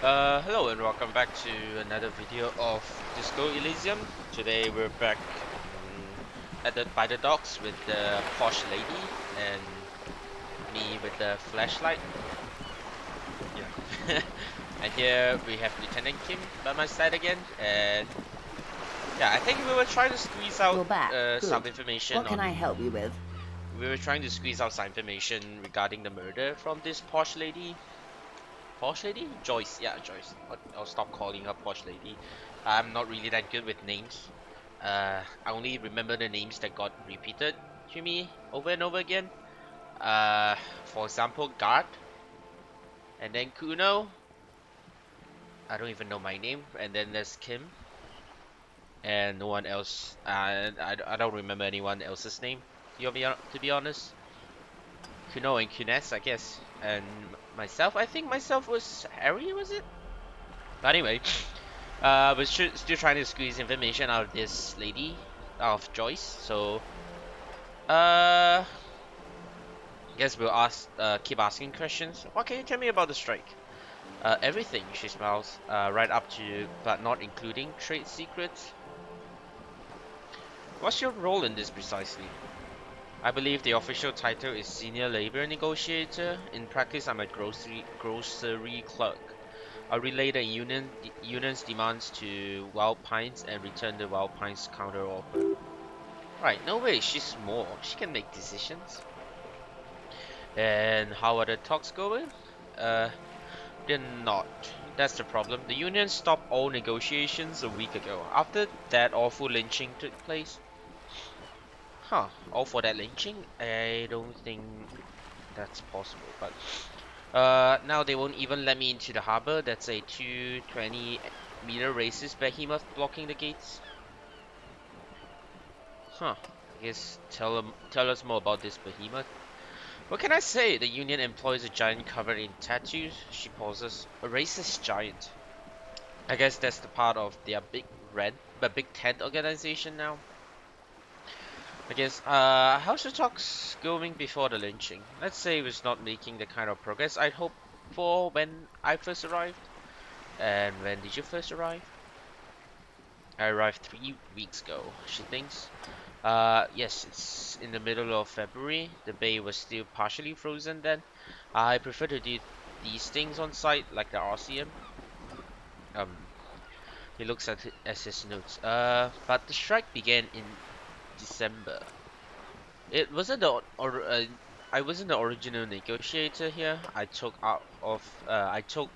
Hello and welcome back to another video of Disco Elysium. Today we're back by the docks with the posh lady and me with the flashlight. Yeah. And here we have Lieutenant Kim by my side again. And yeah, I think we were trying to squeeze out You're back. some Good. information What can on. I help you with? We were trying to squeeze out some information regarding the murder from this posh lady. Posh lady? Joyce. Yeah, Joyce. I'll stop calling her posh lady. I'm not really that good with names. I only remember the names that got repeated to me over and over again. For example, Guard, and then Kuno. I don't even know my name. And then there's Kim, and no one else. I don't remember anyone else's name. To be honest, Kuno and Kunes, I guess, and myself. I think myself was Harry. Was it? But anyway. We're still trying to squeeze information out of this lady, out of Joyce. So, I guess we'll keep asking questions. What can you tell me about the strike? Everything, she smiles, right up to, but not including trade secrets. What's your role in this precisely? I believe the official title is Senior Labor Negotiator. In practice, I'm a grocery clerk. I relay the union's demands to Wild Pines and return the Wild Pines counteroffer. Right, no way, she's small. She can make decisions. And how are the talks going? Uh, they're not. That's the problem. The union stopped all negotiations a week ago, after that awful lynching took place. Huh, all for that lynching? I don't think that's possible, but now they won't even let me into the harbor. That's a 220-meter racist behemoth blocking the gates. Huh, I guess tell us more about this behemoth. What can I say? The union employs a giant covered in tattoos. She pauses. A racist giant. I guess that's the part of their big tent organization now. I guess, how's the talks going before the lynching? Let's say it was not making the kind of progress I'd hoped for when I first arrived. And when did you first arrive? I arrived 3 weeks ago, she thinks. Yes, it's in the middle of February. The bay was still partially frozen then. I prefer to do these things on site, like the RCM. Um, he looks at his notes. But the strike began in December. It wasn't I wasn't the original negotiator here. I took over I took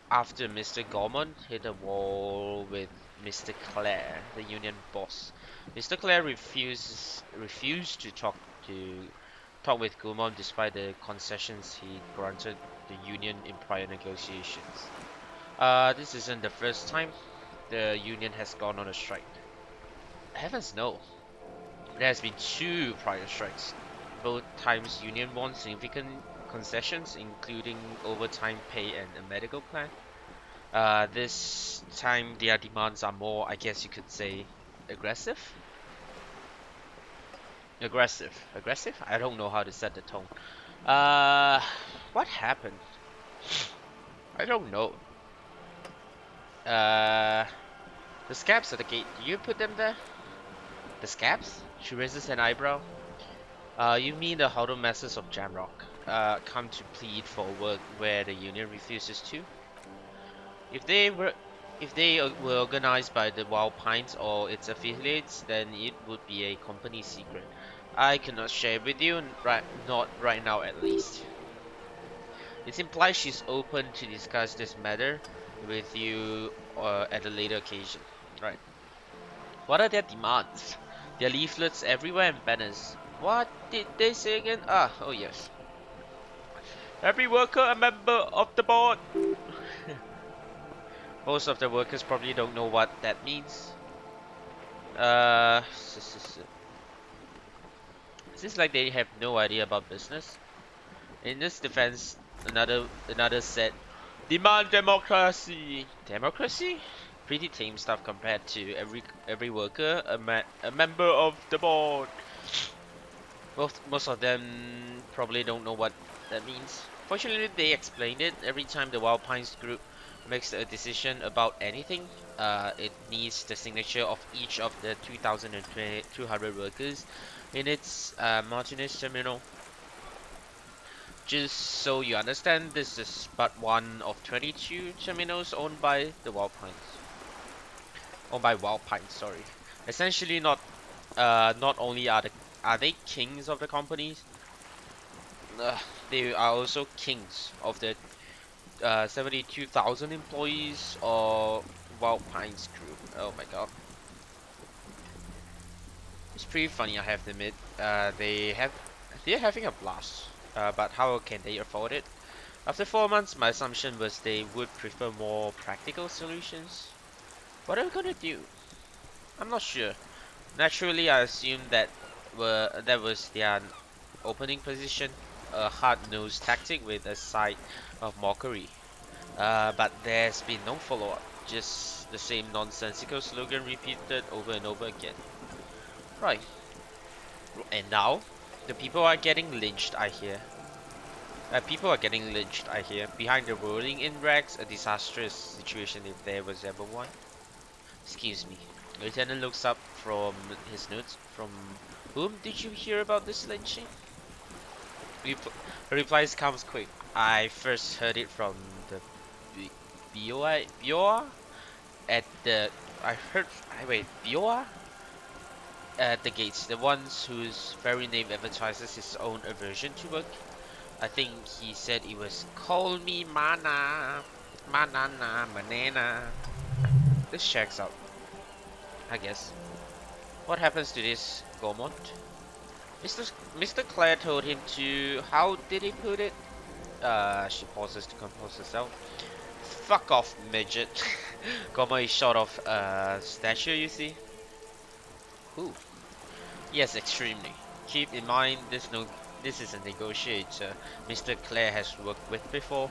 after Mr. Gorman hit a wall with Mr. Clare, the union boss. Mr. Clare refused to talk with Gorman despite the concessions he granted the union in prior negotiations. This isn't the first time the union has gone on a strike. Heavens no. There has been two prior strikes. Both times union won significant concessions, including overtime pay and a medical plan. This time their demands are more, I guess you could say, aggressive. Aggressive. I don't know how to set the tone. Uh, what happened? I don't know. Uh, the scabs at the gate. Do you put them there? The scabs? She raises an eyebrow. You mean the huddle masses of Jamrock? Come to plead for work where the union refuses to? If they were were organized by the Wild Pines or its affiliates, then it would be a company secret. I cannot share with you, not right now at least. It implies she's open to discuss this matter with you at a later occasion. Right. What are their demands? There are leaflets everywhere and banners. What did they say again? Oh yes. Every worker a member of the board. Most of the workers probably don't know what that means. Seems like they have no idea about business. In this defense, another said, "Demand democracy." Democracy? Pretty tame stuff compared to every worker a member of the board. Most of them probably don't know what that means. Fortunately, they explained it. Every time the Wild Pines group makes a decision about anything, it needs the signature of each of the 2,200 workers in its Martinez terminal. Just so you understand, this is but one of 22 terminals owned by the Wild Pines. Owned by Wild Pines, sorry. Essentially, not only are they kings of the companies, they are also kings of the 72,000 employees of Wild Pines Group. Oh my god. It's pretty funny, I have to admit. They're having a blast. But how can they afford it? After 4 months, my assumption was they would prefer more practical solutions. What are we gonna do? I'm not sure. Naturally, I assumed that was their opening position, a hard-nosed tactic with a side of mockery. But there's been no follow-up, just the same nonsensical slogan repeated over and over again. Right, and now the people are getting lynched, I hear. People are getting lynched, I hear. Behind the rolling in rags, a disastrous situation if there was ever one. Excuse me. Lieutenant looks up from his notes. From whom did you hear about this lynching? Repl replies comes quick. I first heard it from the BOA at the BOA at the gates, the ones whose very name advertises his own aversion to work. I think he said it was call me mana, manana, manana. This checks out, I guess. What happens to this Gaumont? Mr. Clare told him to. How did he put it? She pauses to compose herself. Fuck off, midget. Gaumont is short of stature, you see. Who? Yes, extremely. Keep in mind this is a negotiator Mr. Clare has worked with before,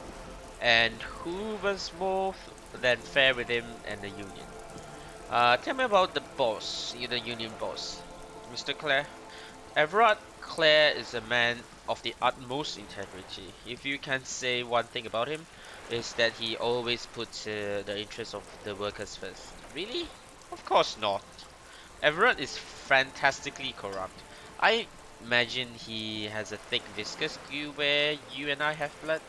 and who was more than fair with him and the union. Tell me about the boss, the union boss, Mr. Clare. Everard Clare is a man of the utmost integrity. If you can say one thing about him, is that he always puts the interests of the workers first. Really? Of course not. Everett is fantastically corrupt. I imagine he has a thick viscous glue where you and I have blood.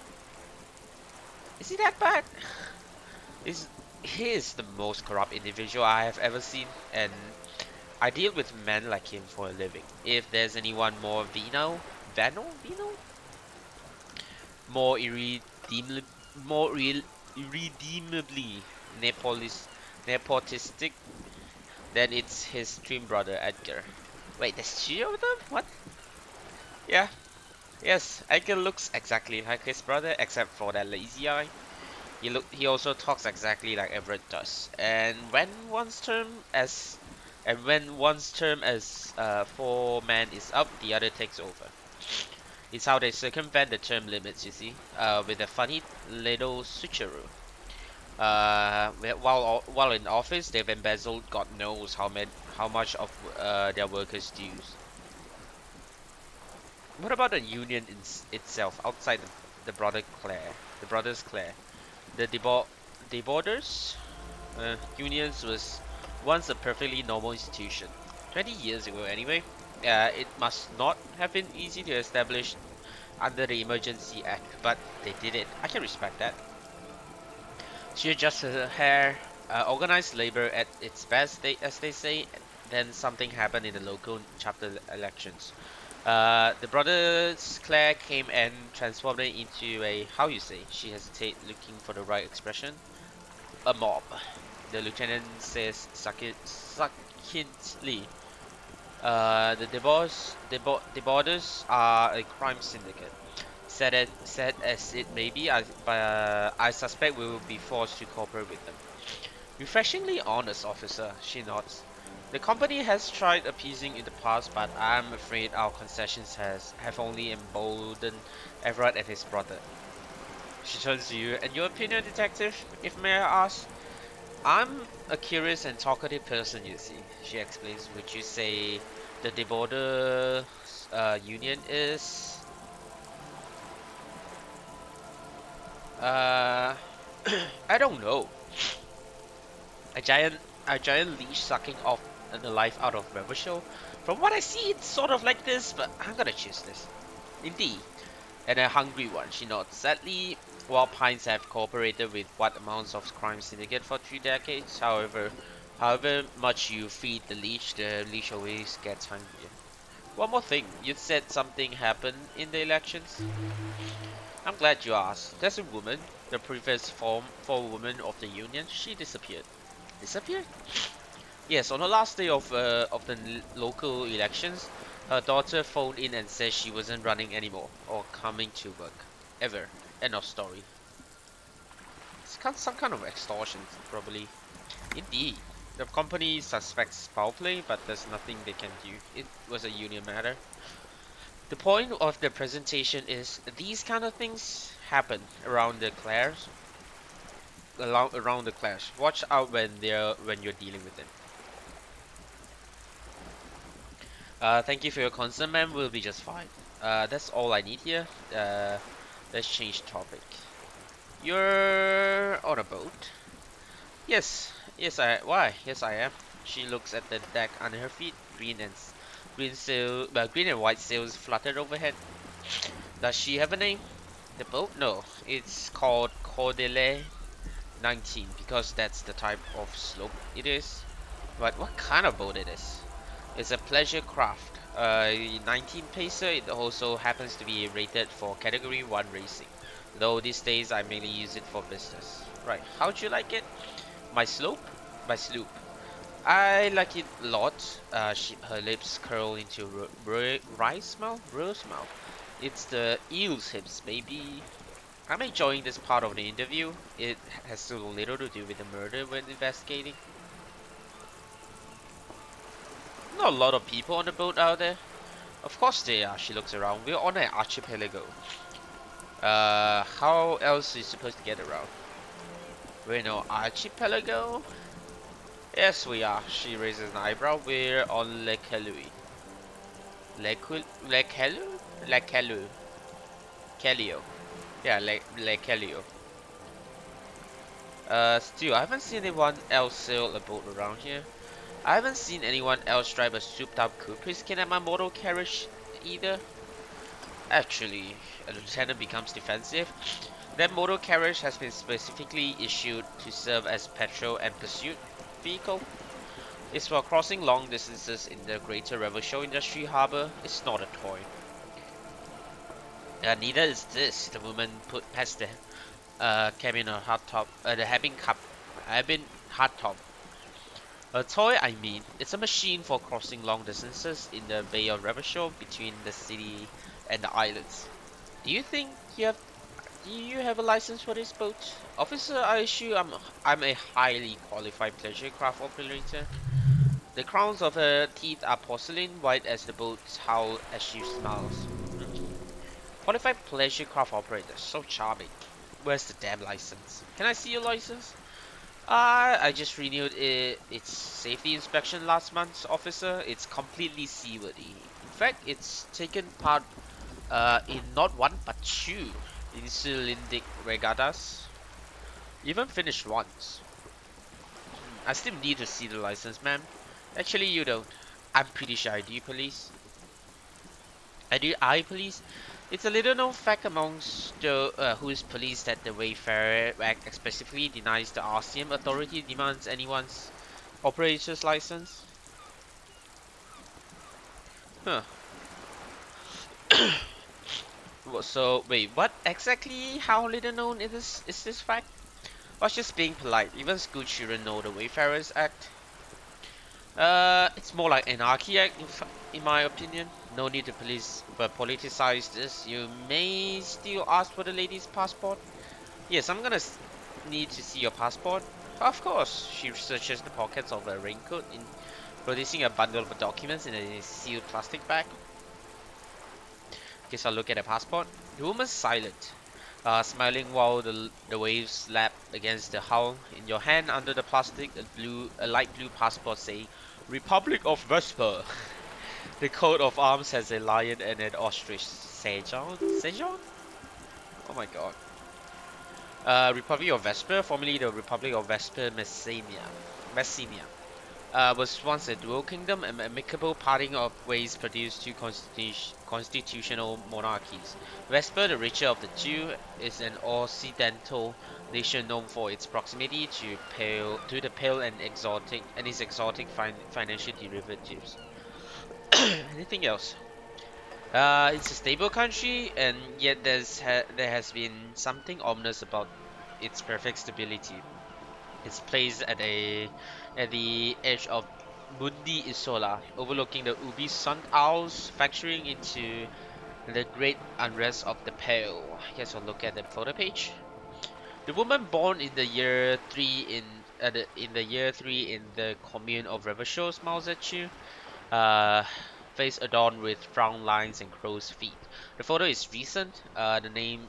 Is he that bad? Is He is the most corrupt individual I have ever seen, and I deal with men like him for a living. If there's anyone venal, more irredeemably, irredeemably nepotistic, then it's his twin brother Edgar. Wait, there's two of them? What? Yeah, yes, Edgar looks exactly like his brother, except for that lazy eye. He also talks exactly like Everett does. And when one's term as foreman is up, the other takes over. It's how they circumvent the term limits, you see, with a funny little switcheroo. While in office, they've embezzled God knows how much of their workers' dues. What about the union itself, outside the brothers Clare? The deborders unions was once a perfectly normal institution. 20 years ago, anyway. It must not have been easy to establish under the Emergency Act, but they did it. I can respect that. She adjusted her hair, organized labor at its best, as they say. Then something happened in the local chapter elections. The brothers Claire came and transformed it into a, how you say, she hesitated looking for the right expression, a mob. The lieutenant says succinctly. The are a crime syndicate. Said as it may be, I suspect we will be forced to cooperate with them. Refreshingly honest, officer, she nods. The company has tried appeasing in the past, but I'm afraid our concessions have only emboldened Everett and his brother. She turns to you, and your opinion, detective, if may I ask? I'm a curious and talkative person, you see, she explains. Would you say the Deborder union is... Uh, I don't know. A giant, a giant leash sucking off the life out of River Show. From what I see, it's sort of like this, but I'm gonna choose this. Indeed, and a hungry one, she nods. Sadly, while Pines have cooperated with what amounts of crime syndicate for 3 decades, however much you feed the leash always gets hungrier. One more thing, you said something happened in the elections? I'm glad you asked. There's a woman, the previous form for woman of the union, she disappeared. Disappeared? Yes, on the last day of the local elections, her daughter phoned in and said she wasn't running anymore or coming to work. Ever. End of story. Some kind of extortion, probably. Indeed. The company suspects foul play, but there's nothing they can do. It was a union matter. The point of the presentation is these kind of things happen around the clash. Around the clash. Watch out when you're dealing with them. Thank you for your concern, ma'am. We'll be just fine. That's all I need here. Let's change topic. You're on a boat? Yes. Why? Yes, I am. She looks at the deck under her feet. Green and white sails fluttered overhead. Does she have a name? The boat? No. It's called Cordele 19 because that's the type of slope it is. But what kind of boat it is? It's a pleasure craft. 19 pacer. It also happens to be rated for Category 1 racing. Though these days I mainly use it for business. Right, how'd you like it? My slope? My sloop. I like it a lot. Her lips curl into rice smile? Rose smile. It's the eel's hips, baby. I'm enjoying this part of the interview. It has so little to do with the murder we're investigating. Not a lot of people on the boat out there. Of course they are, she looks around. We're on an archipelago. How else are you supposed to get around? We're in an archipelago? Yes, we are. She raises an eyebrow. We're on Lake Helui. Lake Helu? Lake Helu. Kelio. Yeah, Lake Kelio. Still, I haven't seen anyone else sail a boat around here. I haven't seen anyone else drive a souped-up coupe skin at my motor carriage either. Actually, a lieutenant becomes defensive. That motor carriage has been specifically issued to serve as patrol and pursuit vehicle. It's for crossing long distances in the Greater River Show Industry Harbor. It's not a toy. Neither is this. The woman put past the cabin a hot top. The having hot top. A toy, I mean. It's a machine for crossing long distances in the Bay of Revachol between the city and the islands. Do you think do you have a license for this boat? Officer, I assure I'm a highly qualified pleasure craft operator. The crowns of her teeth are porcelain, white as the boat's hull as she smiles. Qualified pleasure craft operator, so charming. Where's the damn license? Can I see your license? I just renewed its safety inspection last month, officer. It's completely seaworthy. In fact, it's taken part in not one but two Insulindic regattas. Even finished once. I still need to see the license, ma'am. Actually, you don't. I'm pretty sure I do, police. I police? It's a little known fact amongst the who's police that the Wayfarer Act specifically denies the Elysium Authority demands anyone's operator's license. Huh. So wait, what exactly? How little known is this fact? I was just being polite. Even school children know the Wayfarers Act. It's more like anarchy act, in my opinion. No need to politicize this. You may still ask for the lady's passport. Yes, I'm gonna need to see your passport. Of course. She searches the pockets of her raincoat, producing a bundle of documents in a sealed plastic bag. Guess I'll look at the passport. The woman's silent, smiling while the waves lap against the hull. In your hand, under the plastic, a light blue passport saying Republic of Vesper. The coat of arms has a lion and an ostrich. Sejon? Sejon? Oh my god. Republic of Vesper, formerly the Republic of Vesper Messenia, was once a dual kingdom, an amicable parting of ways produced two constitutional monarchies. Vesper, the richer of the two, is an Occidental nation known for its proximity to the pale and its exotic financial derivatives. Anything else? It's a stable country, and yet there has been something ominous about its perfect stability. It's placed at the edge of Mundi Isola, overlooking the Ubi Sun Isles, factoring into the great unrest of the Pale. I guess I'll look at the photo page. The woman born in the year three in the commune of Revachol smiles at you, uh, face adorned with frown lines and crow's feet. The photo is recent. The name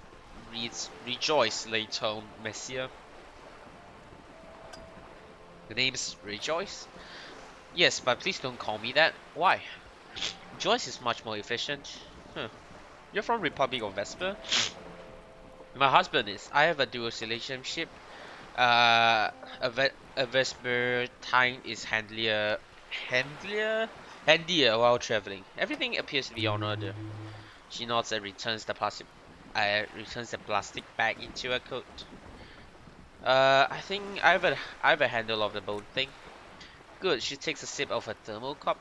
reads Rejoice, Leighton Messiah. The name's Rejoice? Yes, but please don't call me that. Why? Joyce is much more efficient. Huh. You're from Republic of Vesper? My husband is. I have a dual citizenship. Uh, a Vespertine is handier while traveling. Everything appears to be on order. She nods and returns the plastic bag into her coat. I think I have a handle of the boat thing. Good. She takes a sip of her thermal cup.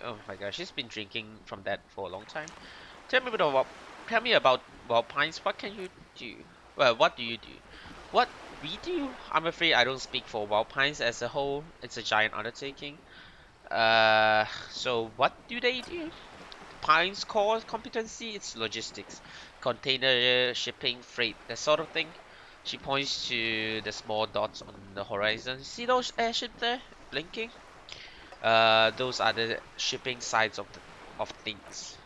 Oh my gosh, she's been drinking from that for a long time. Tell me about tell me about Wild Pines. What can you do? Well, what do you do? What we do? I'm afraid I don't speak for Wild Pines as a whole. It's a giant undertaking. So what do they do? Pine's core competency, it's logistics, container shipping, freight, that sort of thing. She points to the small dots on the horizon. See those airships there, blinking? Those are the shipping sides of things.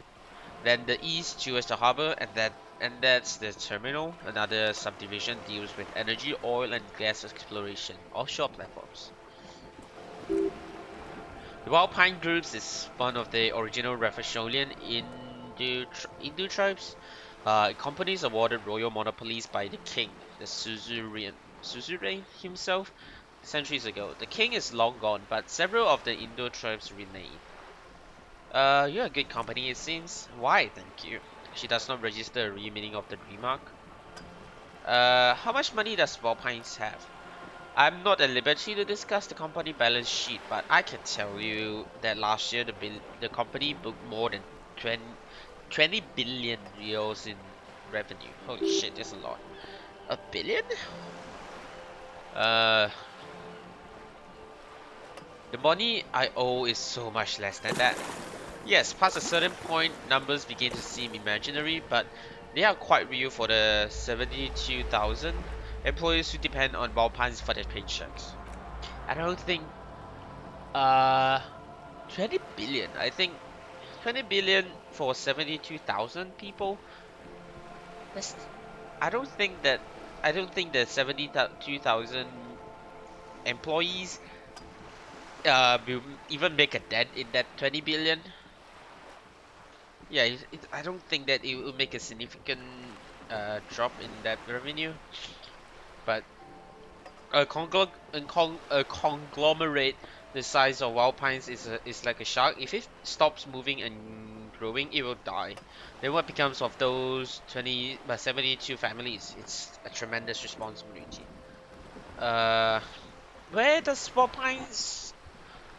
Then the east towards the harbor, and that's the terminal. Another subdivision deals with energy, oil, and gas exploration, offshore platforms. The Wild Pine Groups is one of the original Rafasholian Hindu tribes. Companies awarded royal monopolies by the king, the suzerain himself, centuries ago. The king is long gone, but several of the Indo tribes remain. You're a good company, it seems. Why, thank you. She does not register a real meaning of the remark. How much money does Volpines have? I'm not at liberty to discuss the company balance sheet, but I can tell you that last year the company booked more than 20 billion reals in revenue. Holy shit, that's a lot. A billion? Uh, the money I owe is so much less than that. Yes, past a certain point, numbers begin to seem imaginary, but they are quite real for the 72,000 employees who depend on Valpines for their paychecks. I don't think, uh, 20 billion. I think 20 billion for 72,000 people. That's, I don't think that, I don't think that 72,000 employees, will even make a dent in that 20 billion. Yeah, I don't think that it will make a significant drop in that revenue, but a conglomerate the size of Wild Pines is like a shark. If it stops moving and growing, it will die. Then what becomes of those 72 families? It's a tremendous responsibility. Uh, where does Wild Pines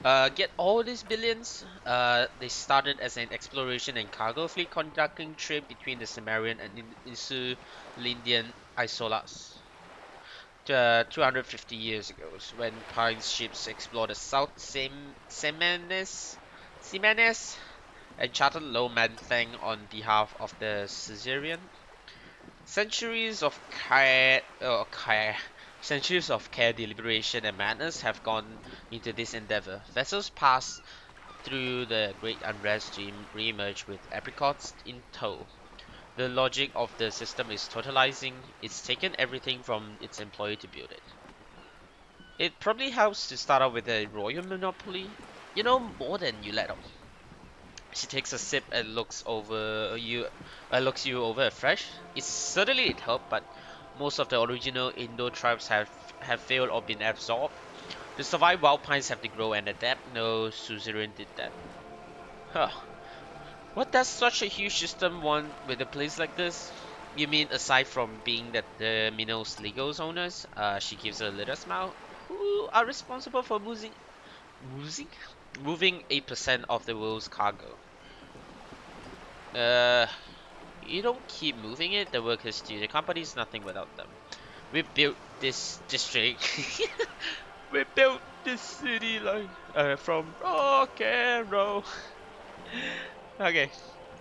get all these billions? They started as an exploration and cargo fleet conducting trade between the Sumerian and Insulindian Isolas. 250 years ago, when Pine's ships explored the South Seamenes and chartered low Thing on behalf of the Caesarian. Centuries of centuries of care, deliberation, and madness have gone into this endeavor. Vessels pass through the great unrest to re-emerge with apricots in tow. The logic of the system is totalizing. It's taken everything from its employee to build it. It probably helps to start out with a royal monopoly. You know more than you let on. She takes a sip and looks you over afresh. It certainly it helped, but Most of the original Indo tribes have failed or been absorbed. To survive, wild pines have to grow and adapt. No suzerain did that. Huh. What does such a huge system want with a place like this? You mean aside from being the mineral's legal owners? She gives a little smile. Who are responsible for moving? Moving 8% of the world's cargo. Uh, you don't keep moving it, the workers do. The company's nothing without them. We built this district. We built this city like from rock and roll. Okay.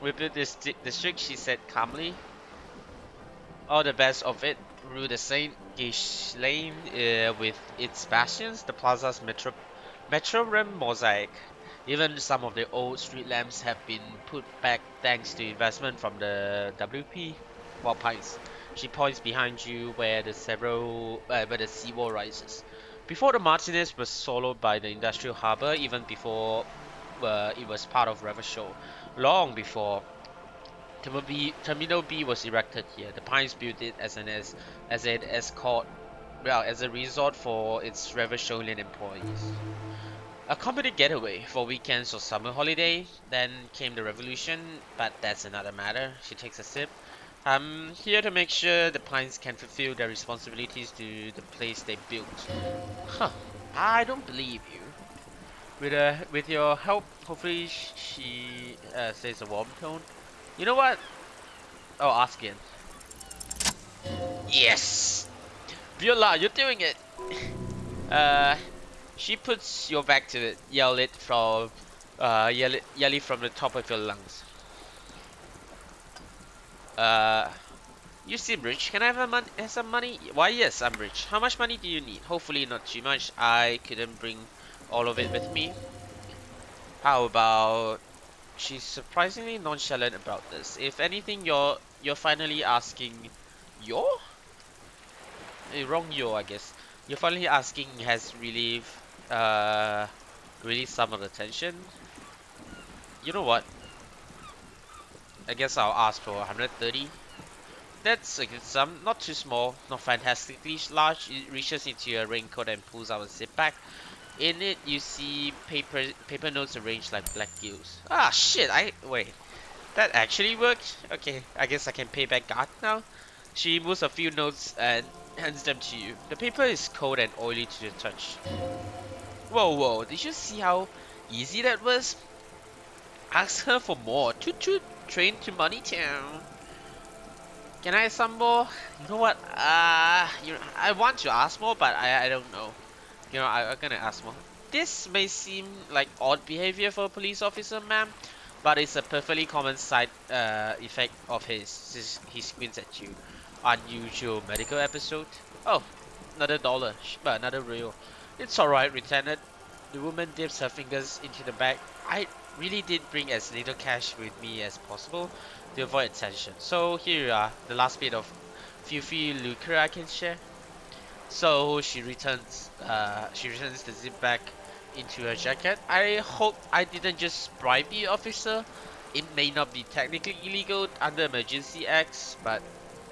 We built this district, she said calmly. All the best of it. Rue de Saint Ghislaine with its bastions, the plaza's metro rim mosaic. Even some of the old street lamps have been put back thanks to investment from the WP. Well, Pines. She points behind you where where the seawall rises. Before the Martinez was swallowed by the industrial harbor, even before it was part of River Show, long before Terminal B was erected here. The Pines built it as an escort, well, as a resort for its Revacholian employees. A company getaway for weekends or summer holiday. Then came the revolution, but that's another matter. She takes a sip. I'm here to make sure the Pines can fulfill their responsibilities to the place they built. Huh. I don't believe you. With your help, hopefully she says a warm tone. You know what? Oh, ask again. Yes! Viola, you're doing it! Uh, she puts your back to it. Yell it from the top of your lungs. Uh, you seem rich. Can I have some money? Why, yes, I'm rich. How much money do you need? Hopefully not too much. I couldn't bring all of it with me. How about... She's surprisingly nonchalant about this. If anything, you're finally asking... Your? Wrong yo, I guess. You're finally asking has uh, really some of the tension. You know what? I guess I'll ask for 130. That's a good sum, not too small, not fantastically large. It reaches into your raincoat and pulls out a zip bag. In it, you see paper notes arranged like black gills. Ah, shit! Wait. That actually worked. Okay, I guess I can pay back God now. She moves a few notes and hands them to you. The paper is cold and oily to the touch. Whoa, whoa! Did you see how easy that was? Ask her for more. Toot toot. Train to Money Town. Can I have some more? You know what? I want to ask more, but I don't know. I'm gonna ask more. This may seem like odd behavior for a police officer, ma'am, but it's a perfectly common side effect of he squints at you. Unusual medical episode. Oh, another dollar, another real. It's alright, Lieutenant. The woman dips her fingers into the bag. I really did bring as little cash with me as possible to avoid attention. So here you are, the last bit of few lucre I can share. So she returns the zip back into her jacket. I hope I didn't just bribe you, officer. It may not be technically illegal under emergency acts, but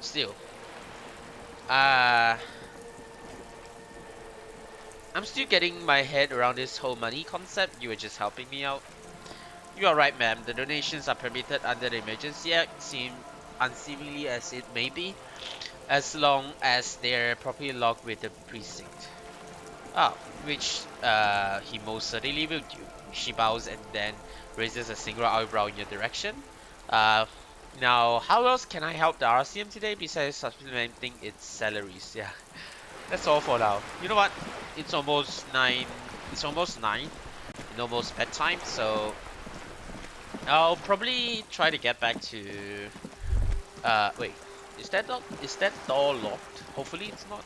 still. I'm still getting my head around this whole money concept. You were just helping me out. You are right, ma'am. The donations are permitted under the emergency act, seem unseemly as it may be, as long as they're properly logged with the precinct. Ah, which he most certainly will do. She bows and then raises a single eyebrow in your direction. Uh, Now, how else can I help the RCM today besides supplementing its salaries? Yeah, that's all for now. You know what? It's almost 9. It's almost 9. And almost bedtime, so I'll probably try to get back to. Wait. Is that door locked? Hopefully it's not.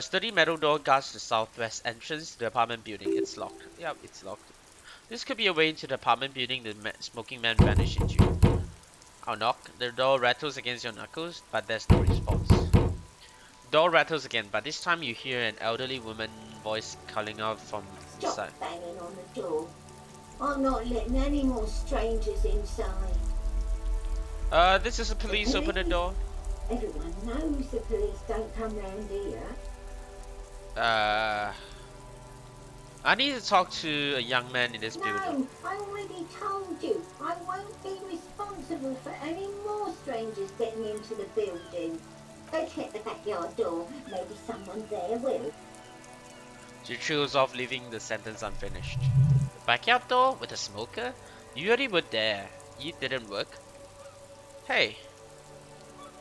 Sturdy metal door guards the southwest entrance to the apartment building. It's locked. Yep, it's locked. This could be a way into the apartment building the smoking man vanished into. I'll knock. The door rattles against your knuckles, but there's no response. Door rattles again, but this time you hear an elderly woman voice calling out from inside. Stop banging on the door. I'm not letting any more strangers inside. This is the The police. Open the police? door. Everyone knows the police don't come round here. Uh, I need to talk to a young man in this building. No, I already told you. I won't be responsible for any more strangers getting into the building. Go check the backyard door. Maybe someone there will. She trails off, leaving the sentence unfinished. Backyard door with a smoker? You already were there. You didn't work. Hey.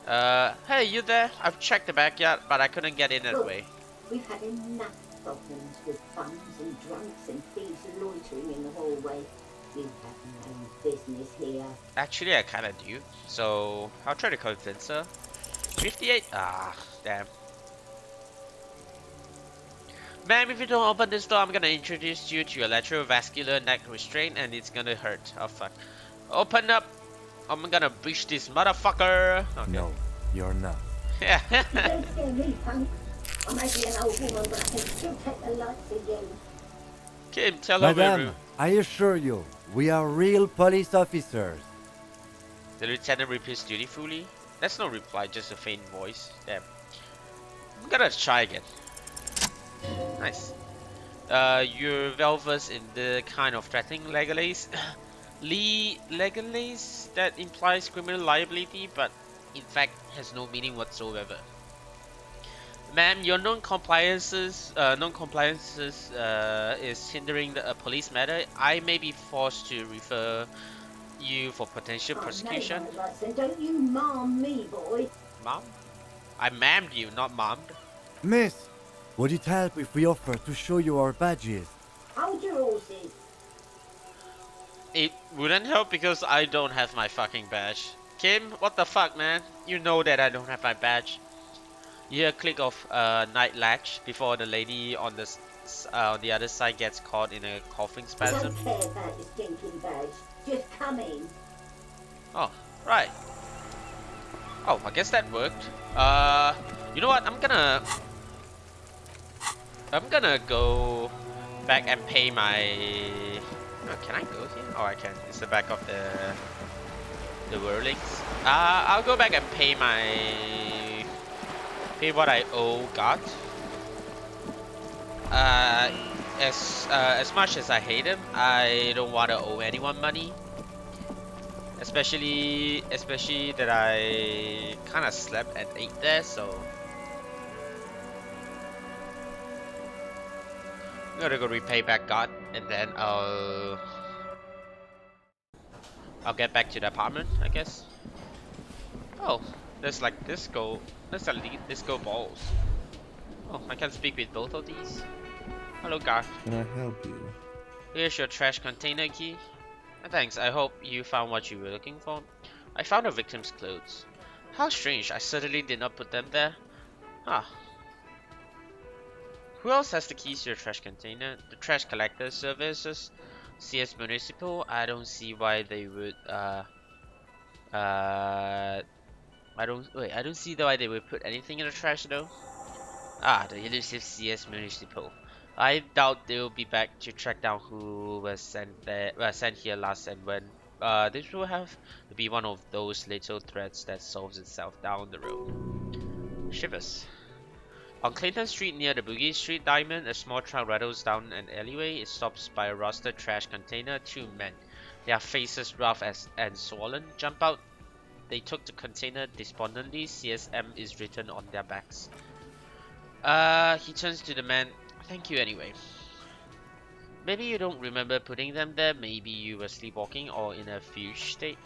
Hey, you there? I've checked the backyard, but I couldn't get in that Good. way. We've had enough problems with bums and drunks and thieves loitering in the hallway. You have no business here. Actually, I kinda do. So, I'll try to convince her. 58? Ah, damn. Ma'am, if you don't open this door, I'm gonna introduce you to your electrovascular neck restraint and it's gonna hurt. Oh, fuck. Open up! I'm gonna breach this motherfucker! Okay. No, you're not. Yeah. You don't scare me, punk. I may be an old woman, but I can still take the likes of you. Kim, tell her we're Madame, I assure you, we are real police officers. The lieutenant repeats dutifully. That's no reply, just a faint voice. Damn. I'm gonna try again. Nice. You're well versed in the kind of threatening legalese. Legalese that implies criminal liability, but in fact has no meaning whatsoever. Ma'am, your non-compliances is hindering a police matter. I may be forced to refer you for potential prosecution. I know my rights, and don't you ma'am me, boy. Mom? I ma'amed you, not mommed. Miss, would it help if we offer to show you our badges? Hold your horses. It wouldn't help because I don't have my fucking badge. Kim, what the fuck, man? You know that I don't have my badge. You hear a click of night latch before the lady on the other side gets caught in a coughing I spasm. don't care about your stinking badge. Just come in. Oh, right. Oh, I guess that worked. You know what? I'm gonna go back and pay my. Oh, can I go here? Oh, I can. It's the back of the whirlings. I'll go back and pay what I owe God. As much as I hate him, I don't want to owe anyone money. Especially that I kind of slept and ate there, so I'm gonna go repay back God, and then I'll get back to the apartment, I guess. Oh, there's like disco. There's elite disco balls. Oh, I can speak with both of these. Hello, guard. Can I help you? Here's your trash container key. Thanks, I hope you found what you were looking for. I found the victim's clothes. How strange, I certainly did not put them there. Huh. Who else has the keys to your trash container? The trash collector services? CS Municipal? I don't see why they would, I don't see why they would put anything in the trash though. Ah, the elusive CS Municipal. I doubt they'll be back to track down who was sent here last and when. This will have to be one of those little threads that solves itself down the road. Shivers. On Clinton Street near the Boogie Street Diamond, a small truck rattles down an alleyway. It stops by a rusted trash container. Two men, their faces rough and swollen, jump out. They took the container despondently. CSM is written on their backs. He turns to the man. Thank you anyway. Maybe you don't remember putting them there. Maybe you were sleepwalking or in a fugue state.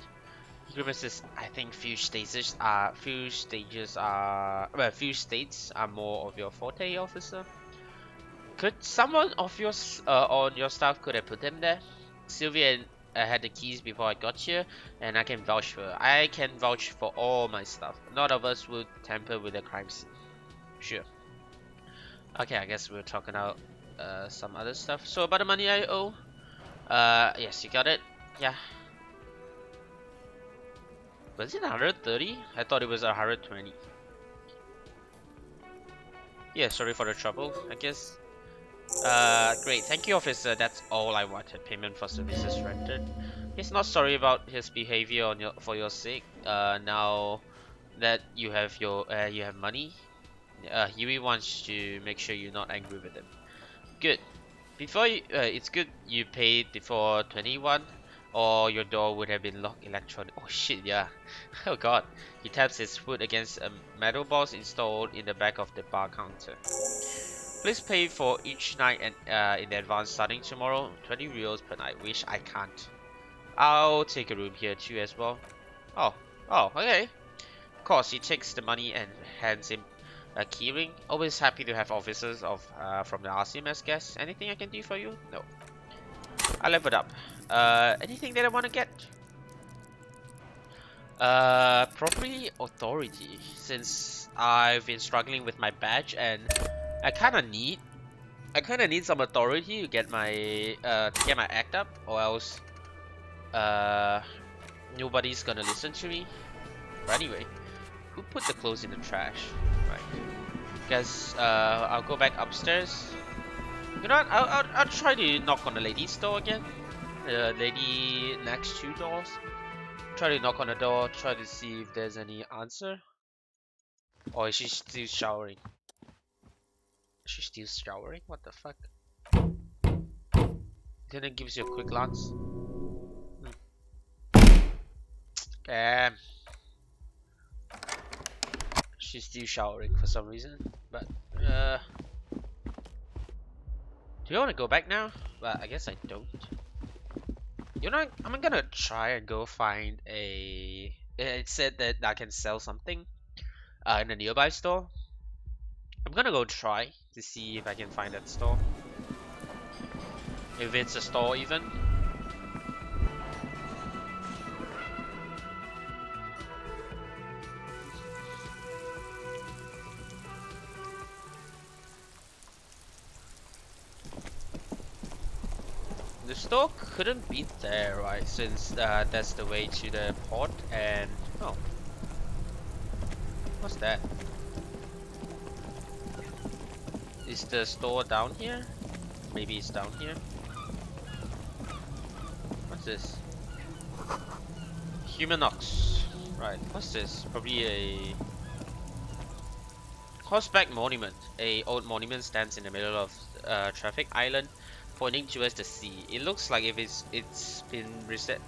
He grimaces. I think fugue states are more of your forte, officer. Could someone of yours on your staff could have put them there? Sylvia had the keys before I got here, and I can vouch for her. I can vouch for all my stuff. None of us would tamper with the crime scene. Sure. Okay, I guess we're talking about some other stuff. So about the money I owe. Yes, you got it. Yeah. Was it 130? I thought it was 120. Yeah, sorry for the trouble, I guess. Great. Thank you, officer. That's all I wanted. Payment for services rendered. He's not sorry about his behavior on for your sake. Now that you have you have money, he really wants to make sure you're not angry with him. Good. It's good you paid before 21, or your door would have been locked electronic. Oh shit, yeah. Oh god. He taps his foot against a metal box installed in the back of the bar counter. Please pay for each night and in advance starting tomorrow. 20 reals per night, which I can't. I'll take a room here too as well. Oh, okay. Of course, he takes the money and hands him a keyring. Always happy to have officers of from the Elysium as guests. Anything I can do for you? No. I leveled up. Anything that I want to get? Probably authority, since I've been struggling with my badge and I kind of need some authority to get my act up, or else nobody's gonna listen to me. But anyway, who put the clothes in the trash? Right. Guess I'll go back upstairs. You know what? I'll try to knock on the lady's door again. The lady next two doors. Try to knock on the door. Try to see if there's any answer. Or is she still showering? She's still showering? What the fuck? Then it gives you a quick glance. Damn. She's still showering for some reason. But do you want to go back now? But I guess I don't. You know, I'm gonna try and go find a. It said that I can sell something in a nearby store. I'm gonna go try to see if I can find that store. If it's a store even. The store couldn't be there, right? Since that's the way to the port and... Oh. What's that? Is the store down here? Maybe it's down here. What's this? Humanox. Right, what's this? Probably a... Horseback monument. A old monument stands in the middle of traffic island, pointing towards the sea. It looks like if it's been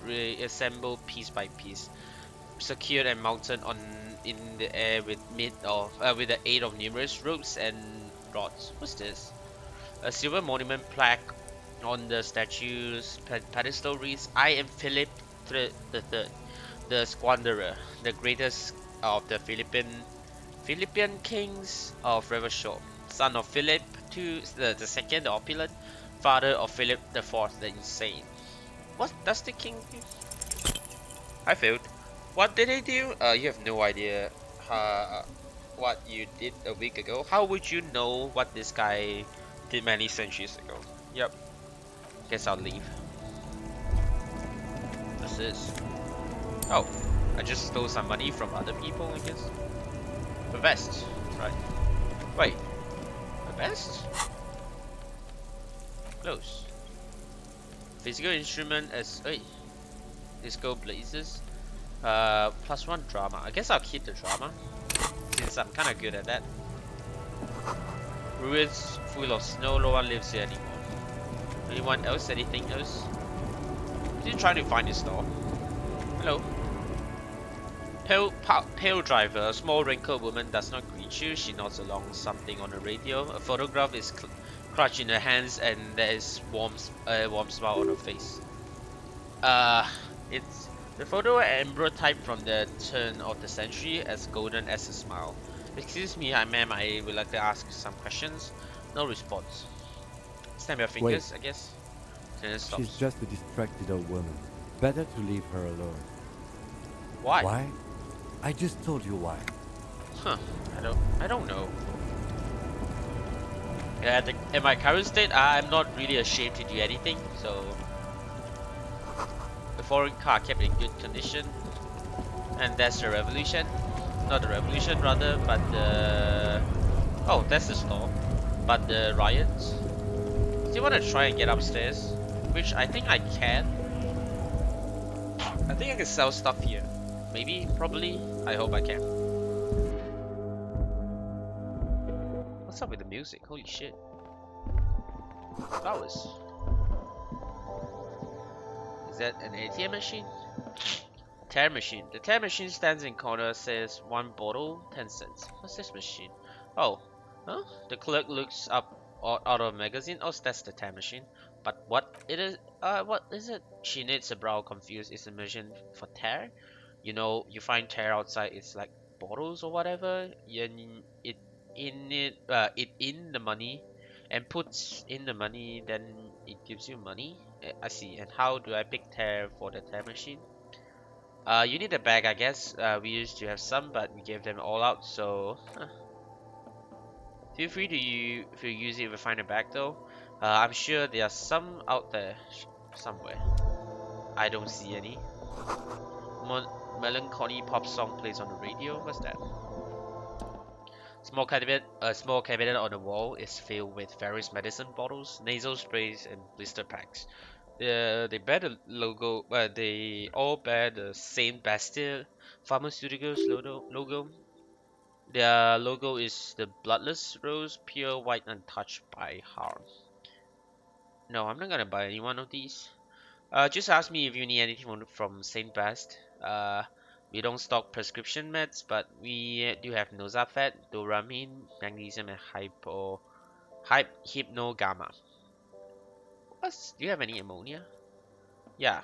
reassembled piece by piece, secured and mounted in the air with with the aid of numerous ropes and rods. What's this? A silver monument plaque on the statue's pedestal reads, "I am Philip the Third, the Squanderer, the greatest of the Philippine kings of River Shore, son of Philip the Second, the opulent, father of Philip the Fourth, the insane." What does the king do? I failed. What did he do? You have no idea what you did a week ago. How would you know what this guy did many centuries ago? Yep. Guess I'll leave. What's this? Oh, I just stole some money from other people, I guess. A vest, right? Wait, a vest? Close. Physical instrument as disco blazes. +1 drama. I guess I'll keep the drama since I'm kind of good at that. Ruins full of snow. No one lives here anymore. Anyone else? Anything else? He's trying to find his store. Hello. Pale driver, a small wrinkled woman does not greet you. She nods along something on the radio. A photograph is clutched in her hands, and there is warm smile on her face. It's the photo ambrotype from the turn of the century, as golden as a smile. Excuse me, ma'am, I would like to ask some questions. No response. Snap your fingers, I guess. Then it stops. She's just a distracted old woman. Better to leave her alone. Why? Why? I just told you why. Huh? I don't know. Yeah, in my current state, I'm not really ashamed to do anything. So the foreign car kept in good condition, and that's the revolution. Not the revolution, rather, but the that's the store. But the riots. Do you want to try and get upstairs? Which I think I can. I think I can sell stuff here. Maybe, probably. I hope I can. What's up with the music? Holy shit. Flowers. Is that an ATM machine? Tear machine. The tear machine stands in corner, says 1 bottle, 10 cents. What's this machine? Oh. Huh? The clerk looks up out of a magazine. Oh, that's the tear machine. But what what is it? She knits a brow, confused. Is the machine for tear? You know, you find tear outside, it's like bottles or whatever. It in the money and puts in the money, then it gives you money. I see. And how do I pick tear for the tear machine? You need a bag, I guess. We used to have some, but we gave them all out, so feel free to if you use it if you find a bag though. I'm sure there are some out there somewhere. I don't see any. Melancholy pop song plays on the radio. What's that? A small cabinet on the wall is filled with various medicine bottles, nasal sprays, and blister packs. They bear the logo. They all bear the Saint Bastille Pharmaceuticals logo. Their logo is the bloodless rose, pure white, untouched by harm. No, I'm not gonna buy any one of these. Just ask me if you need anything from Saint Bast. We don't stock prescription meds, but we do have Nosaphat, Doramine, magnesium, and Hypnogamma. Do you have any ammonia? Yeah.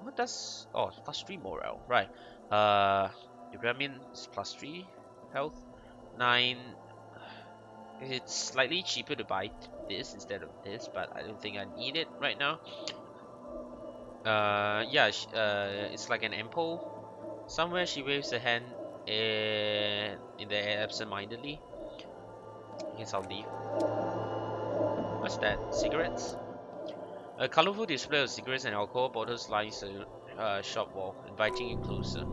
What does? Oh, +3 morale. Right. Doramine is +3 health. 9. It's slightly cheaper to buy this instead of this, but I don't think I need it right now. Yeah, it's like an ampoule. Somewhere she waves a hand in the air absent-mindedly. I guess I'll leave. What's that? Cigarettes? A colorful display of cigarettes and alcohol bottles lines the shop wall, inviting you closer.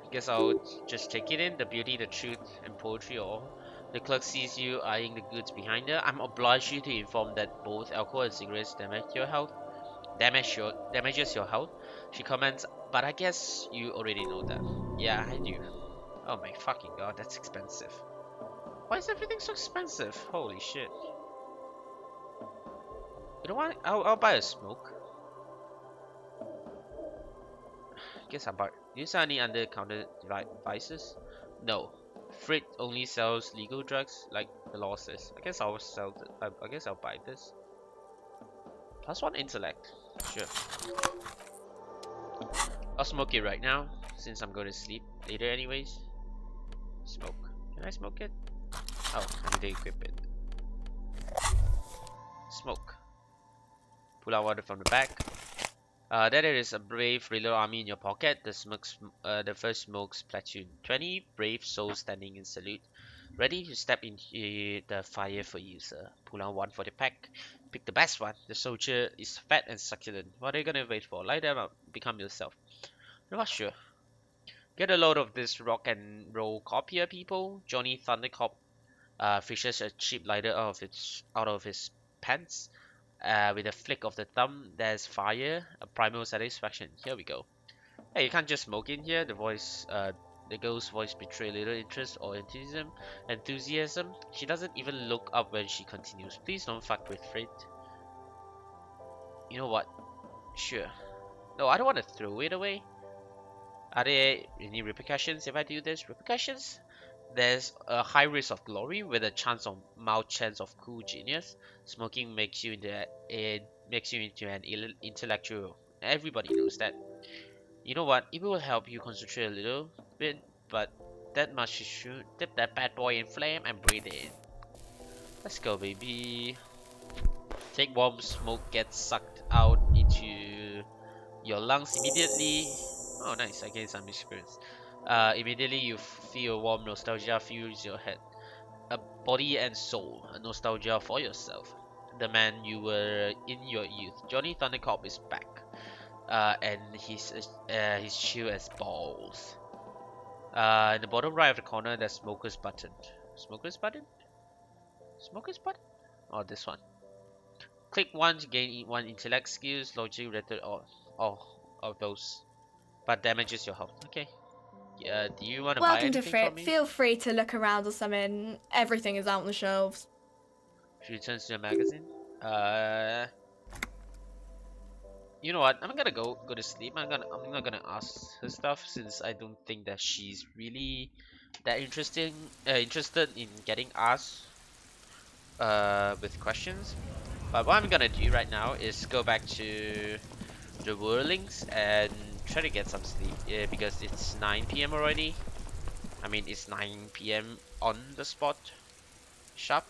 I guess I'll just take it in. The beauty, the truth, and poetry all. The clerk sees you eyeing the goods behind her. I'm obliged to inform that both alcohol and cigarettes damages your health. She comments, but I guess you already know that. Yeah, I do. Oh my fucking god, that's expensive. Why is everything so expensive? Holy shit. You know what? I'll buy a smoke. Guess I'll buy. Do you sell any under-counter devices? No. Freight only sells legal drugs, like the law says. I guess I'll I guess I'll buy this. +1 intellect. Sure. I'll smoke it right now, since I'm going to sleep later anyways. Smoke. Can I smoke it? Oh, I need to equip it. Smoke. Pull out water from the back. There is a brave little army in your pocket. The first smokes platoon. 20 brave souls standing in salute. Ready to step into the fire for you, sir. Pull out 1 for the pack. Pick the best one. The soldier is fat and succulent. What are you gonna wait for? Light them up. Become yourself. I'm not sure. Get a load of this rock and roll copier, people. Johnny Thundercop fishes a cheap lighter out of his pants. With a flick of the thumb, there's fire, a primal satisfaction. Here we go. Hey, you can't just smoke in here. The girl's voice betrays little interest or enthusiasm. She doesn't even look up when she continues. Please don't fuck with Fred. You know what? Sure. No, I don't want to throw it away. Are there any repercussions if I do this? Repercussions? There's a high risk of glory with a mild chance of cool genius. Smoking makes you into an intellectual. Everybody knows that. You know what? It will help you concentrate a little bit, but that much is true. Dip that bad boy in flame and breathe it in. Let's go, baby. Take warm smoke, get sucked out into your lungs immediately. Oh, nice. I gained some experience. Immediately you feel warm nostalgia fills your head. A body and soul, a nostalgia for yourself. The man you were in your youth. Johnny Thundercop is back. And he's chill as balls. In the bottom right of the corner, there's smoker's button. Smoker's button? Smoker's button? Oh, this one. Click 1 to gain 1 intellect skills, logic, rhetoric, all of those. But damages your health. Okay. Do you want to buy Welcome to anything from Fripp. me? Feel free to look around or something. Everything is out on the shelves. She returns to the magazine. Uh, you know what? I'm gonna go to sleep. I'm not gonna ask her stuff since I don't think that she's really that interested in getting asked with questions. But what I'm gonna do right now is go back to the whirlings and try to get some sleep because it's 9 p.m. already. I mean, it's 9 p.m. on the spot shop.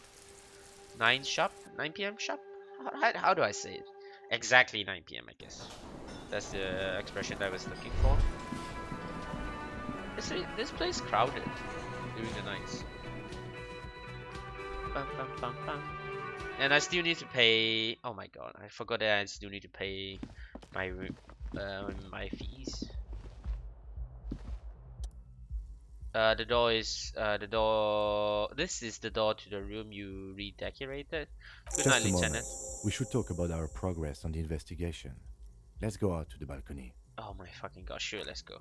9 p.m. shop? How do I say it? Exactly 9 p.m. I guess. That's the expression I was looking for. This place crowded during the nights. Bum, bum, bum, bum. And I still need to pay. Oh my god, I forgot that I still need to pay my my fees. The door. This is the door to the room you redecorated. Good night, Just a moment. Lieutenant. We should talk about our progress on the investigation. Let's go out to the balcony. Oh my fucking god. Sure, let's go.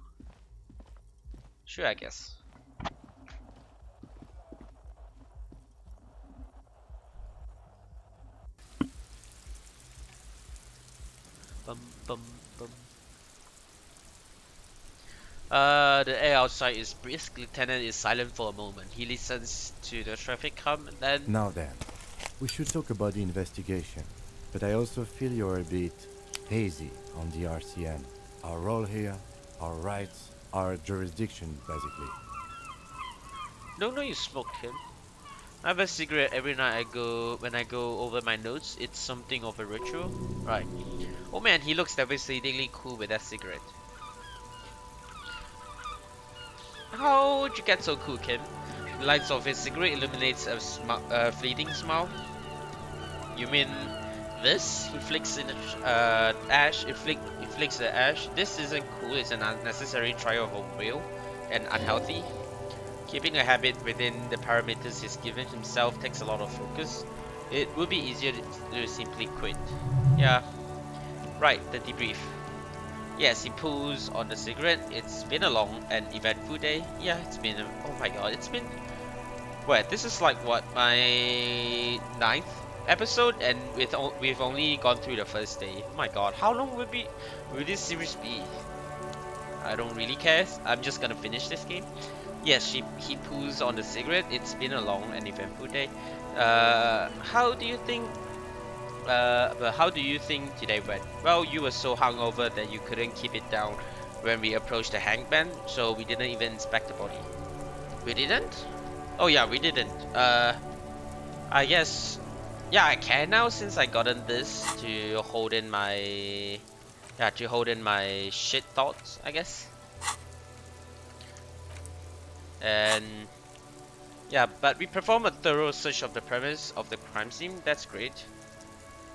Sure, I guess. Bum bum bum. The air outside is brisk. Lieutenant is silent for a moment. He listens to the traffic come, and then. Now then, we should talk about the investigation. But I also feel you're a bit hazy on the RCN. Our role here, our rights, our jurisdiction, basically. No, you smoke him. I have a cigarette every night when I go over my notes. It's something of a ritual. Right. Oh man, he looks devastatingly cool with that cigarette. How'd you get so cool, Kim? The lights of his cigarette illuminates a fleeting smile. You mean this? He flicks in the ash. He flicks the ash. This isn't cool. It's an unnecessary trial of a will and unhealthy. Keeping a habit within the parameters he's given himself takes a lot of focus. It would be easier to simply quit. Yeah, right, the debrief. Yes, he pulls on the cigarette. It's been a long and eventful day. Yeah, it's been, oh my god, it's been, wait, this is like what, my 9th episode, and we've only gone through the first day. Oh my god, how long will this series be? I don't really care. I'm just gonna finish this game. Yes, he pulls on the cigarette. It's been a long and eventful day. How do you think? But how do you think today went? Well, you were so hungover that you couldn't keep it down when we approached the hangman, so we didn't even inspect the body. We didn't? Oh yeah, we didn't. I guess. Yeah, I can now since I gotten this to hold in my. Yeah, to hold in my shit thoughts, I guess. And yeah, but we perform a thorough search of the premise of the crime scene. That's great.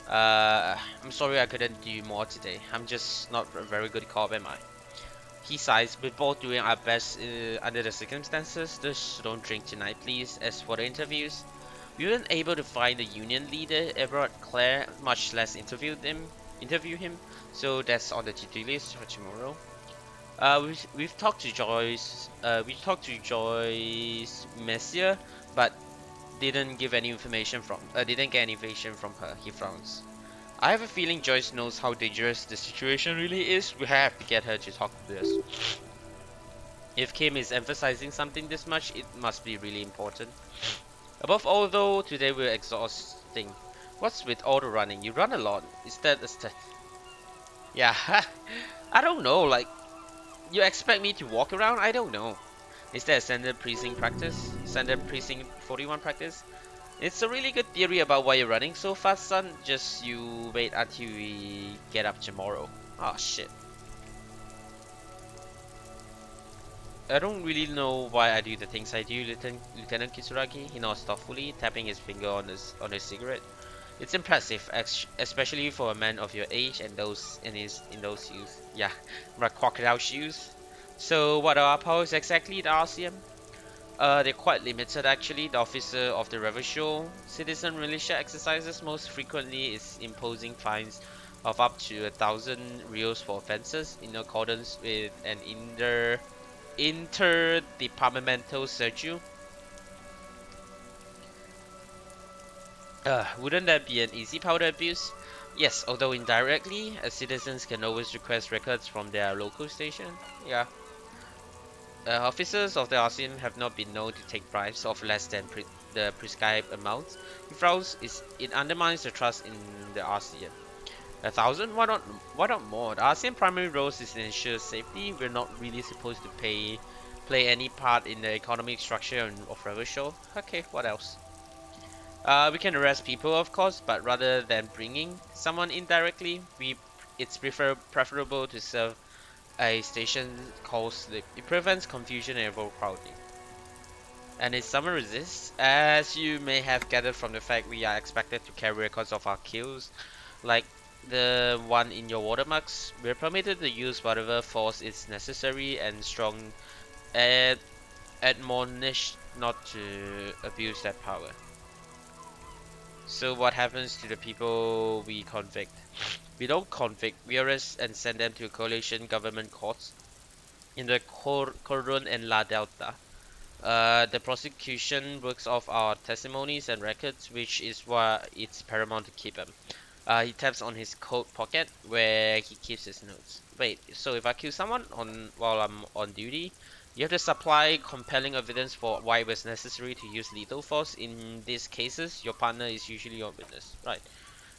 I'm sorry I couldn't do more today. I'm just not a very good cop, am I? He sighs. We're both doing our best under the circumstances. Just don't drink tonight, please. As for the interviews, we weren't able to find the union leader, Everard Clare, much less interview him. So that's on the to-do list for tomorrow. We've talked to Joyce. We talked to Joyce Messier, but didn't get any information from her. He frowns. I have a feeling Joyce knows how dangerous the situation really is. We have to get her to talk to us. If Kim is emphasizing something this much, it must be really important. Above all, though, today we're exhausting. What's with all the running? You run a lot. Is that a Yeah, I don't know. Like, you expect me to walk around? I don't know. Is that a standard precinct practice? Standard precinct 41 practice? It's a really good theory about why you're running so fast, son. Just you wait until we get up tomorrow. Oh shit. I don't really know why I do the things I do, Lieutenant Kitsuragi. He nods thoughtfully, tapping his finger on his cigarette. It's impressive, especially for a man of your age and those in those shoes. Yeah, my crocodile shoes. So what are our powers exactly at RCM? They're quite limited actually. The officer of the revolution citizen militia exercises most frequently is imposing fines of up to 1,000 reals for offences in accordance with an interdepartmental circular. Wouldn't that be an easy power to abuse? Yes, although indirectly, as citizens can always request records from their local station. Yeah. Officers of the Elysium have not been known to take bribes of less than the prescribed amounts. It undermines the trust in the Elysium. 1,000? Why not more? The Elysium primary role is to ensure safety. We're not really supposed to play any part in the economic structure of Revolution. Okay, what else? We can arrest people, of course, but rather than bringing someone indirectly, it's preferable to serve a station called slip. It prevents confusion and overcrowding. And if someone resists, as you may have gathered from the fact we are expected to carry records of our kills, like the one in your watermarks, we're permitted to use whatever force is necessary and strong ad admonish not to abuse that power. So what happens to the people we convict? We don't convict, we arrest and send them to coalition government courts in the Cordon and La Delta. The prosecution works off our testimonies and records, which is why it's paramount to keep them. He taps on his coat pocket where he keeps his notes. Wait, so if I kill someone while I'm on duty, you have to supply compelling evidence for why it was necessary to use lethal force. In these cases, your partner is usually your witness. Right.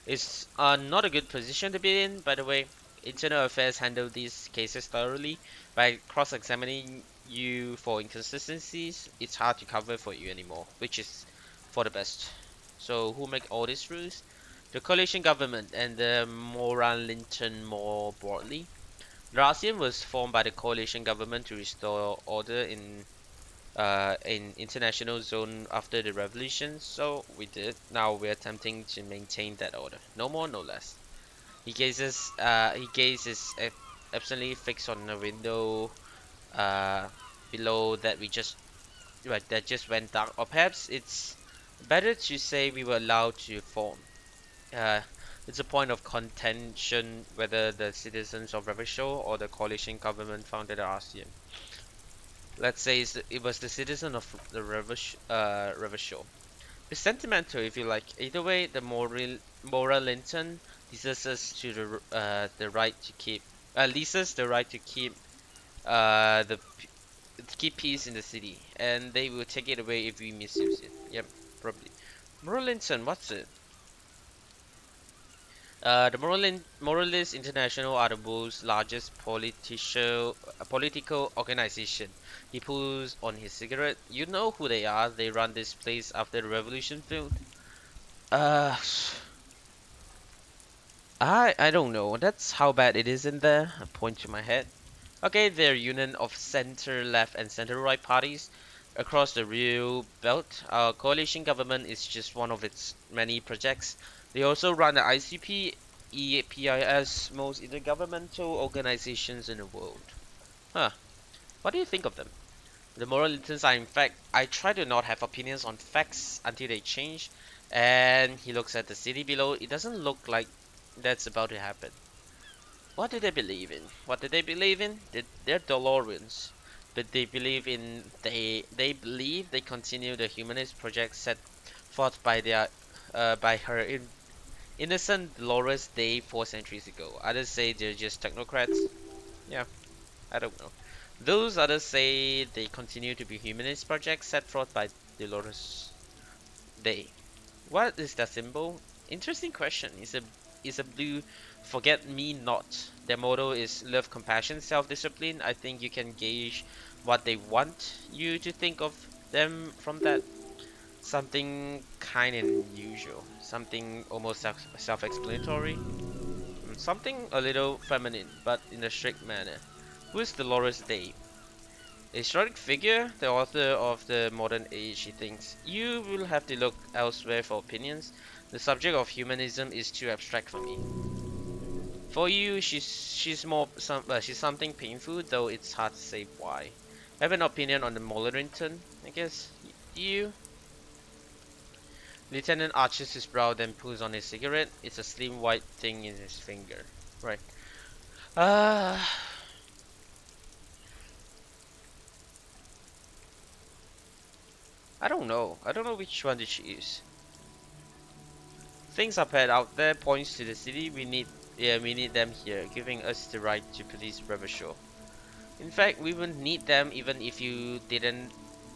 It's not a good position to be in, by the way. Internal Affairs handle these cases thoroughly. By cross-examining you for inconsistencies, it's hard to cover for you anymore, which is for the best. So who make all these rules? The coalition government and the Moralinton more broadly. Elysium was formed by the coalition government to restore order in international zone after the revolution, so we did. Now we're attempting to maintain that order. No more, no less. He gazes absently fixed on the window below that that just went dark. Or perhaps it's better to say we were allowed to form. Uh, it's a point of contention whether the citizens of Revolution or the coalition government founded Elysium. Let's say it was the citizen of the Revolution. It's sentimental if you like. Either way, the moral Linton leases us to the right to keep leases the right to keep the to keep peace in the city, and they will take it away if we misuse it. Yep, probably. Moral Linton, what's it? The Moralist International are the world's largest political organization. He pulls on his cigarette. You know who they are. They run this place after the revolution failed. Uh, I don't know. That's how bad it is in there. I point to my head. Okay, they're a union of center left and center right parties across the Rio Belt. Our coalition government is just one of its many projects. They also run the ICP, EPIS, most intergovernmental organizations in the world. Huh. What do you think of them? The Moralitans are in fact, I try to not have opinions on facts until they change. And he looks at the city below. It doesn't look like that's about to happen. What do they believe in? What do they believe in? They're DeLoreans, but they believe they continue the humanist project set forth by her innocent Dolores Day 4 centuries ago. Others say they're just technocrats. Yeah, I don't know. Those others say they continue to be humanist projects set forth by Dolores Day. What is that symbol? Interesting question. It's a blue forget me not. Their motto is love, compassion, self-discipline. I think you can gauge what they want you to think of them from that. Something kind of unusual. Something almost self-explanatory. Something a little feminine, but in a strict manner. Who is Dolores Day? A historic figure, the author of the modern age, he thinks. You will have to look elsewhere for opinions. The subject of humanism is too abstract for me. For you, she's something painful, though it's hard to say why. I have an opinion on the Mollerington, I guess. You? Lieutenant arches his brow, then pulls on his cigarette. It's a slim white thing in his finger. Right. Uh, I don't know. I don't know which one to choose. Things are bad out there points to the city. We need them here, giving us the right to police Revachol. In fact, we wouldn't need them even if you didn't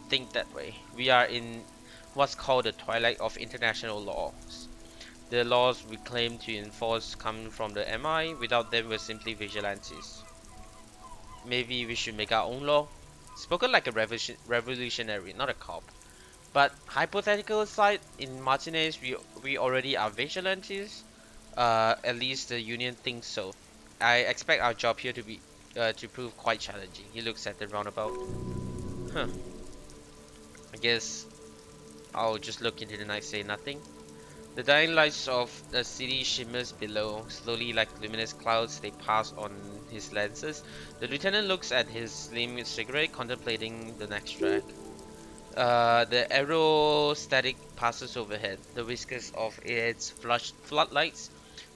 think that way. We are in what's called the twilight of international laws. The laws we claim to enforce come from the MI. Without them, we're simply vigilantes. Maybe we should make our own law. Spoken like a revolutionary, not a cop. But hypothetical aside, in Martinez, we already are vigilantes. At least the union thinks so. I expect our job here to prove quite challenging. He looks at the roundabout. Huh. I guess I'll just look into the night, say nothing. The dying lights of the city shimmers below, slowly like luminous clouds they pass on his lenses. The lieutenant looks at his slim cigarette, contemplating the next track. The aerostatic passes overhead, the whiskers of its floodlights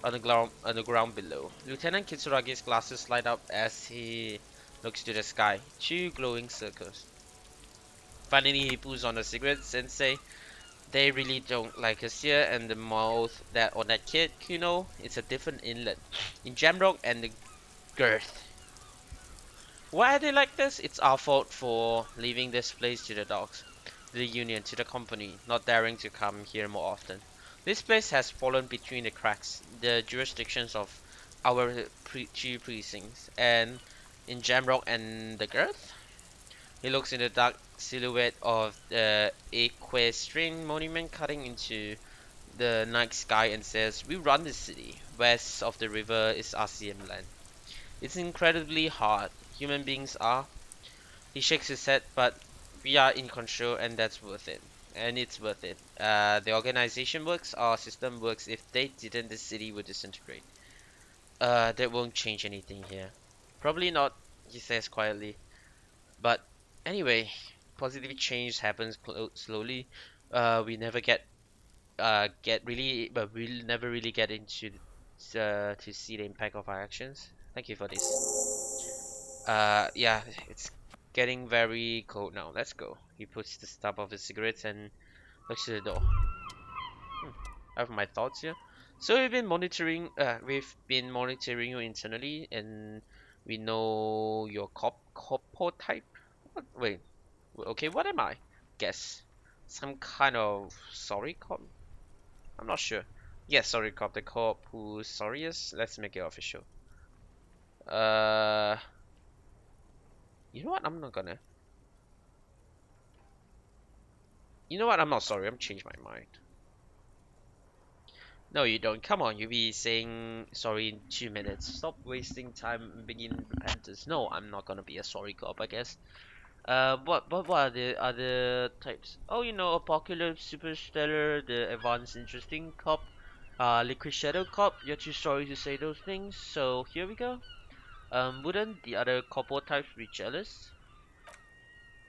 on the ground below. Lieutenant Kitsuragi's glasses light up as he looks to the sky, two glowing circles. Finally, he pulls on a cigarette, Sensei. They really don't like us here, and the mouth that on that kid, Kuno, it's a different inlet. In Jamrock and the Girth. Why are they like this? It's our fault for leaving this place to the dogs, to the union, to the company, not daring to come here more often. This place has fallen between the cracks, the jurisdictions of our two precincts, and in Jamrock and the Girth. He looks in the dark silhouette of the equestrian monument cutting into the night sky and says, "We run the city. West of the river is RCM land. It's incredibly hard. Human beings are." He shakes his head, but we are in control and that's worth it. And it's worth it. The organization works, our system works. If they didn't, the city would disintegrate. That won't change anything here. Probably not, he says quietly. But anyway, positive change happens slowly. We never but we'll never really get into to see the impact of our actions. Thank you for this. Yeah, it's getting very cold now. Let's go. He puts the stub of his cigarettes and looks to the door. I have my thoughts here. So we've been monitoring you internally, and we know your corpo type. What, wait, okay, what am I? Guess some kind of sorry cop. I'm not sure. Yes, sorry cop, the cop who's sorriest. Let's make it official. Uh, you know what? I'm not gonna. You know what? I'm not sorry. I'm changed my mind. No, you don't. Come on, you'll be saying sorry in 2 minutes. Stop wasting time and begin repentance. No, I'm not gonna be a sorry cop, I guess. What are the other types? Oh, you know, Apocalypse, Superstellar, the Advanced Interesting Cop, Liquid Shadow Cop. You're too sorry to say those things, so here we go. Wouldn't the other couple types be jealous?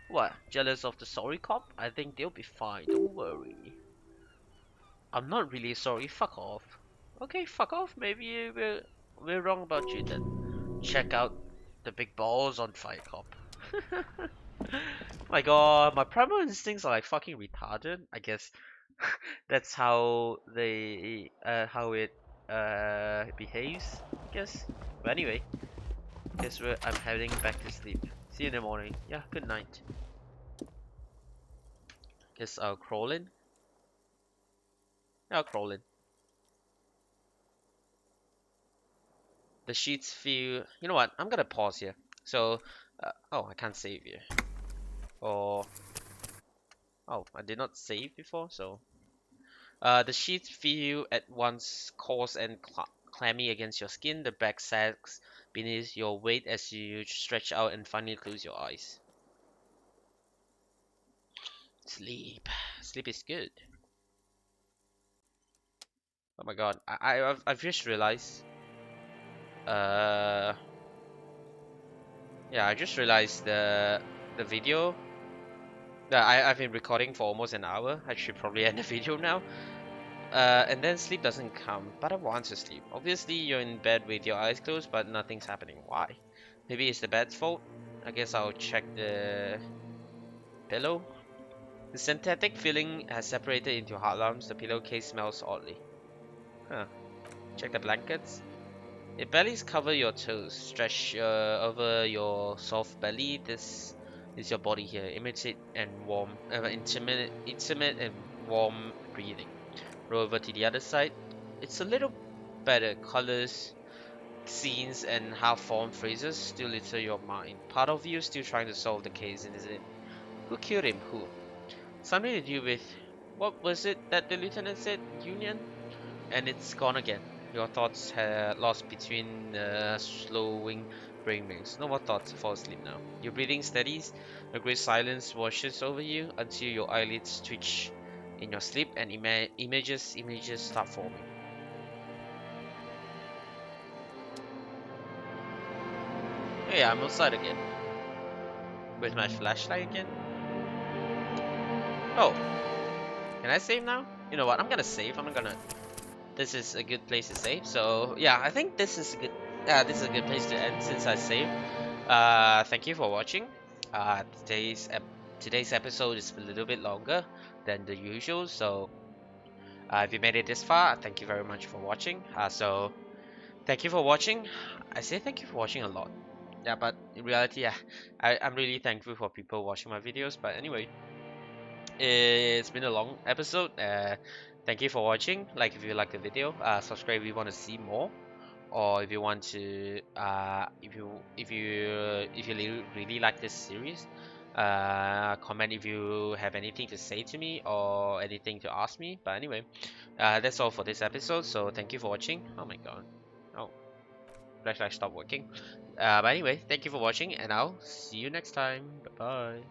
What? Jealous of the sorry cop? I think they'll be fine. Don't worry. I'm not really sorry. Fuck off. Okay, fuck off. Maybe we're wrong about you then. Check out the big balls on Fire Cop. My god, my primal instincts are like fucking retarded. I guess that's how it behaves. I guess. But anyway, I'm heading back to sleep. See you in the morning. Yeah, good night. Guess I'll crawl in. Yeah, I'll crawl in. The sheets feel. You know what? I'm gonna pause here. So, oh, I can't save here. Or oh, I did not save before, so the sheets feel at once coarse and clammy against your skin. The back sags beneath your weight as you stretch out and finally close your eyes. Sleep. Sleep is good. Oh my god, I've just realized. Uh, yeah, I just realized the video. I've been recording for almost an hour. I should probably end the video now. And then sleep doesn't come, but I want to sleep. Obviously, you're in bed with your eyes closed, but nothing's happening. Why? Maybe it's the bed's fault? I guess I'll check the pillow. The synthetic filling has separated into hard lumps. The pillowcase smells oddly. Huh. Check the blankets. If bellies cover your toes, stretch over your soft belly. This is your body here. Intimate and warm breathing. Roll over to the other side. It's a little better. Colors, scenes, and half-formed phrases still litter your mind. Part of you still trying to solve the case, isn't it? Who killed him? Who? Something to do with... What was it that the lieutenant said? Union? And it's gone again. Your thoughts are lost between slowing brain waves. No more thoughts. Fall asleep now. Your breathing steadies. A great silence washes over you until your eyelids twitch in your sleep and images start forming. Hey, I'm outside again. With my flashlight again. Oh, can I save now? You know what? I'm gonna save. I'm not gonna. This is a good place to save. So yeah, I think this is a good. This is a good place to end since I saved. Thank you for watching. Today's episode is a little bit longer than the usual. So if you made it this far, thank you very much for watching. So thank you for watching. I say thank you for watching a lot. Yeah, but in reality, yeah, I'm really thankful for people watching my videos. But anyway, it's been a long episode. Thank you for watching. Like if you like the video, subscribe if you want to see more, or if you want to, if you really like this series, comment if you have anything to say to me or anything to ask me. But anyway, that's all for this episode. So thank you for watching. Oh my god, oh, flashlight stopped working. But anyway, thank you for watching, and I'll see you next time. Bye bye.